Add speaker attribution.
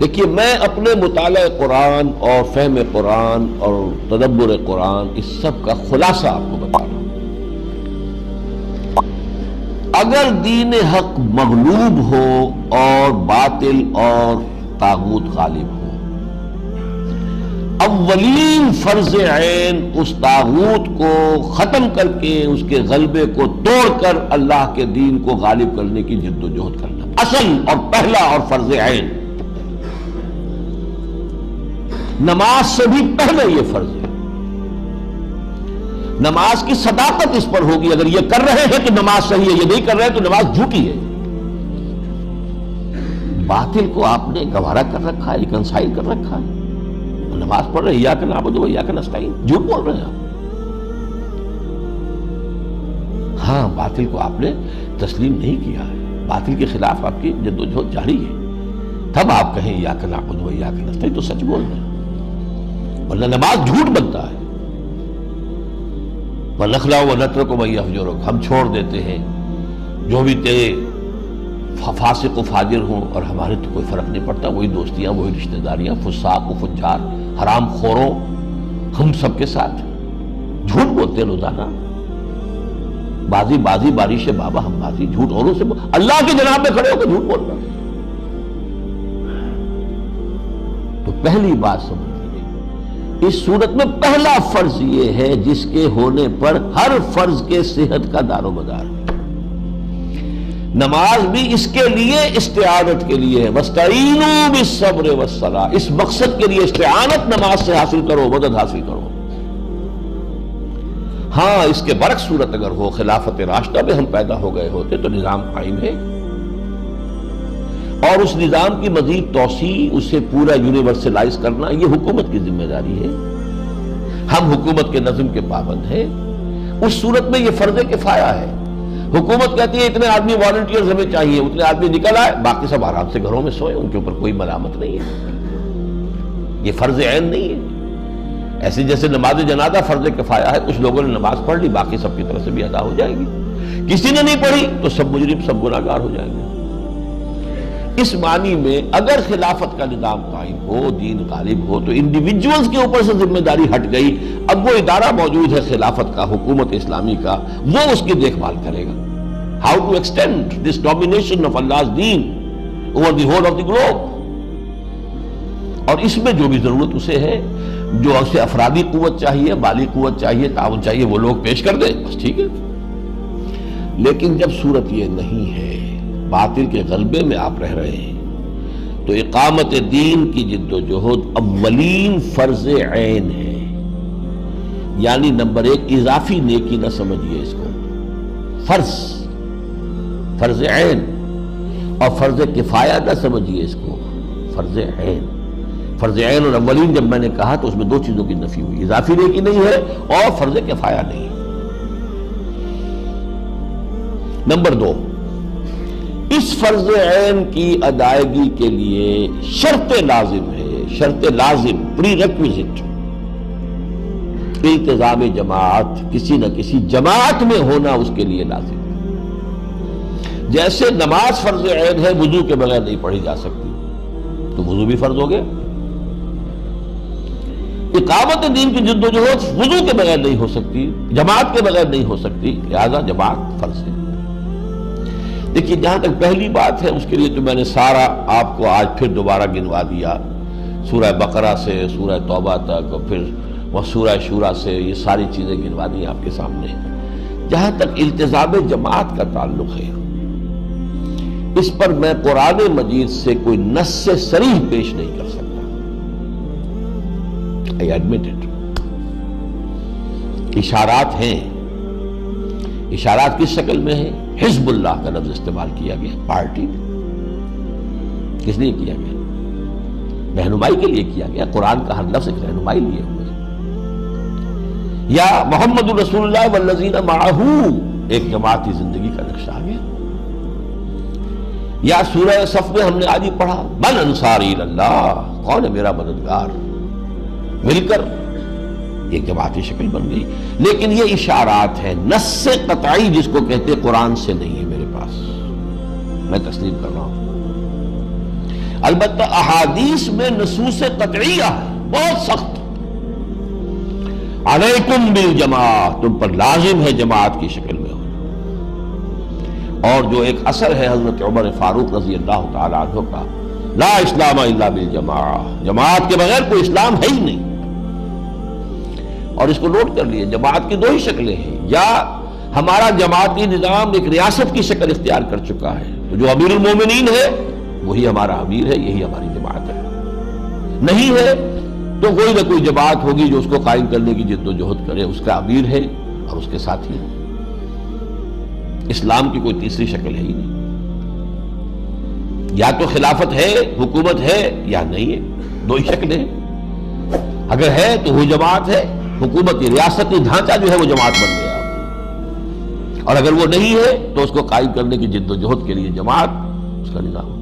Speaker 1: دیکھیے میں اپنے مطالعہ قرآن اور فہم قرآن اور تدبر قرآن اس سب کا خلاصہ آپ کو بتا رہا ہوں۔ اگر دین حق مغلوب ہو اور باطل اور طاغوت غالب ہو، اولین فرض عین اس طاغوت کو ختم کر کے اس کے غلبے کو توڑ کر اللہ کے دین کو غالب کرنے کی جد و جہد کرنا، اصل اور پہلا اور فرض عین۔ نماز سے بھی پہلے یہ فرض ہے۔ نماز کی صداقت اس پر ہوگی، اگر یہ کر رہے ہیں تو نماز صحیح ہے، یہ نہیں کر رہے تو نماز جھوٹی ہے۔ باطل کو آپ نے گوارا کر رکھا ہے، ریکنسائل کر رکھا ہے، نماز پڑھ رہے ایاک نعبد و ایاک نستعین، جھوٹ بول رہے ہیں آپ۔ ہاں باطل کو آپ نے تسلیم نہیں کیا ہے، باطل کے خلاف آپ کی جد و جہد جاری ہے، تب آپ کہیں ایاک نعبد و ایاک نستعین تو سچ بول رہے ہیں، ورنہ نماز جھوٹ بنتا ہے۔ وَنَخْلَعُ وَنَتْرُكُ مَن يَفْجُرُكَ، ہم چھوڑ دیتے ہیں جو بھی تیرے فاسق و فاجر ہوں، اور ہمارے تو کوئی فرق نہیں پڑتا، وہی دوستیاں، وہی رشتہ داریاں، فساق و فجار، حرام خوروں، ہم سب کے ساتھ جھوٹ بولتے روزانہ۔ بازی بازی بارش بابا ہم بازی، جھوٹ اوروں سے اللہ کے جناب میں کھڑے ہو کے جھوٹ بولنا۔ تو پہلی بات سمجھ لیجیے، اس صورت میں پہلا فرض یہ ہے جس کے ہونے پر ہر فرض کے صحت کا دار و مدار ہے۔ نماز بھی اس کے لیے استعانت کے لیے ہے، وَاسْتَعِینُوا بِالصَّبْرِ وَالصَّلَاةِ، اس مقصد کے لیے استعانت نماز سے حاصل کرو، مدد حاصل کرو۔ ہاں اس کے برعکس صورت اگر ہو، خلافت راشدہ میں ہم پیدا ہو گئے ہوتے تو نظام قائم ہے، اور اس نظام کی مزید توسیع، اسے پورا یونیورسلائز کرنا یہ حکومت کی ذمہ داری ہے، ہم حکومت کے نظم کے پابند ہیں۔ اس صورت میں یہ فرض کفایہ ہے، حکومت کہتی ہے اتنے آدمی والنٹیئرز ہمیں چاہیے، اتنے آدمی نکل آئے، باقی سب آرام سے گھروں میں سوئے، ان کے اوپر کوئی ملامت نہیں ہے، یہ فرض عین نہیں ہے۔ ایسے جیسے نماز جنازہ فرض کفایہ ہے، کچھ لوگوں نے نماز پڑھ لی، باقی سب کی طرف سے بھی ادا ہو جائے گی، کسی نے نہیں پڑھی تو سب مجرم، سب گناہگار ہو جائیں گے۔ اس معنی میں اگر خلافت کا نظام قائم ہو، دین غالب ہو، تو انڈیویجولز کے اوپر سے ذمہ داری ہٹ گئی، اب وہ ادارہ موجود ہے خلافت کا، حکومت اسلامی کا، وہ اس کی دیکھ بھال کرے گا۔ How to extend this domination of Allah's deen over the whole of the globe، اور اس میں جو بھی ضرورت اسے ہے، جو اسے افرادی قوت چاہیے، مالی قوت چاہیے، تعاون چاہیے، وہ لوگ پیش کر دیں، بس ٹھیک ہے۔ لیکن جب صورت یہ نہیں ہے، باطل کے غلبے میں آپ رہ رہے ہیں، تو اقامت دین کی جد و جہد اولین فرض عین ہے، یعنی نمبر ایک، اضافی نیکی نہ سمجھیے اس کو، فرض عین، اور فرض کفایہ نہ سمجھیے اس کو، فرض عین۔ فرض عین اور اولین جب میں نے کہا تو اس میں دو چیزوں کی نفی ہوئی، اضافی نیکی نہیں ہے اور فرض کفایہ نہیں۔ نمبر دو، اس فرض عین کی ادائیگی کے لیے شرط لازم ہے، شرط لازم، پری ریکویزٹ، التزام جماعت، کسی نہ کسی جماعت میں ہونا اس کے لیے لازم ہے۔ جیسے نماز فرض عین ہے، وضو کے بغیر نہیں پڑھی جا سکتی، تو وضو بھی فرض ہو گیا۔ اقامت دین کی جد و جہد وضو کے بغیر نہیں ہو سکتی، جماعت کے بغیر نہیں ہو سکتی، لہذا جماعت فرض ہے۔ دیکھیے جہاں تک پہلی بات ہے، اس کے لیے تو میں نے سارا آپ کو آج پھر دوبارہ گنوا دیا، سورہ بقرہ سے سورہ توبہ تک، اور پھر وہ سورہ شورى سے، یہ ساری چیزیں گنوا دی آپ کے سامنے۔ جہاں تک التزام جماعت کا تعلق ہے، اس پر میں قرآن مجید سے کوئی نص صریح پیش نہیں کر سکتا، I admit it۔ اشارات ہیں، اشارات کس شکل میں ہیں؟ حزب اللہ کا لفظ استعمال کیا گیا، پارٹی کس لیے کیا گیا؟ رہنمائی کے لیے کیا گیا، قرآن کا ہر لفظ ایک رہنمائی لیے ہوئے۔ یا محمد رسول اللہ والذین معہ، ایک جماعتی زندگی کا نقشہ آ گیا۔ یا سورہ صف میں ہم نے آج ہی پڑھا، من انصاری اللہ، کون ہے میرا مددگار، مل کر ایک جماعتی شکل بن گئی۔ لیکن یہ اشارات ہیں، نص قطعی جس کو کہتے قرآن سے نہیں ہے میرے پاس، میں تسلیم کر رہا ہوں۔ البتہ احادیث میں نصوص قطعیہ ہے بہت سخت. علیکم بالجماعت، تم پر لازم ہے جماعت کی شکل میں ہونا. اور جو ایک اثر ہے حضرت عمر فاروق رضی اللہ تعالی عنہ کا، لا اسلام الا بالجماعہ، جماعت کے بغیر کوئی اسلام ہے ہی نہیں. اور اس کو نوٹ کر لیے، جماعت کی دو ہی شکلیں ہیں، یا ہمارا جماعتی نظام ایک ریاست کی شکل اختیار کر چکا ہے، تو جو امیر المومنین ہے وہی ہمارا امیر ہے، یہی ہماری جماعت ہے. نہیں ہے تو کوئی نہ کوئی جماعت ہوگی جو اس کو قائم کرنے کی جد و جہد کرے، اس کا امیر ہے اور اس کے ساتھی ہے. اسلام کی کوئی تیسری شکل ہے ہی نہیں. یا تو خلافت ہے، حکومت ہے، یا نہیں ہے. دو ہی شکلیں ہیں. اگر ہے تو وہ جماعت ہے، حکومتی ریاستی ڈھانچہ جو ہے وہ جماعت بن گیا. اور اگر وہ نہیں ہے تو اس کو قائم کرنے کی جد و جہد کے لیے جماعت اس کا نظام.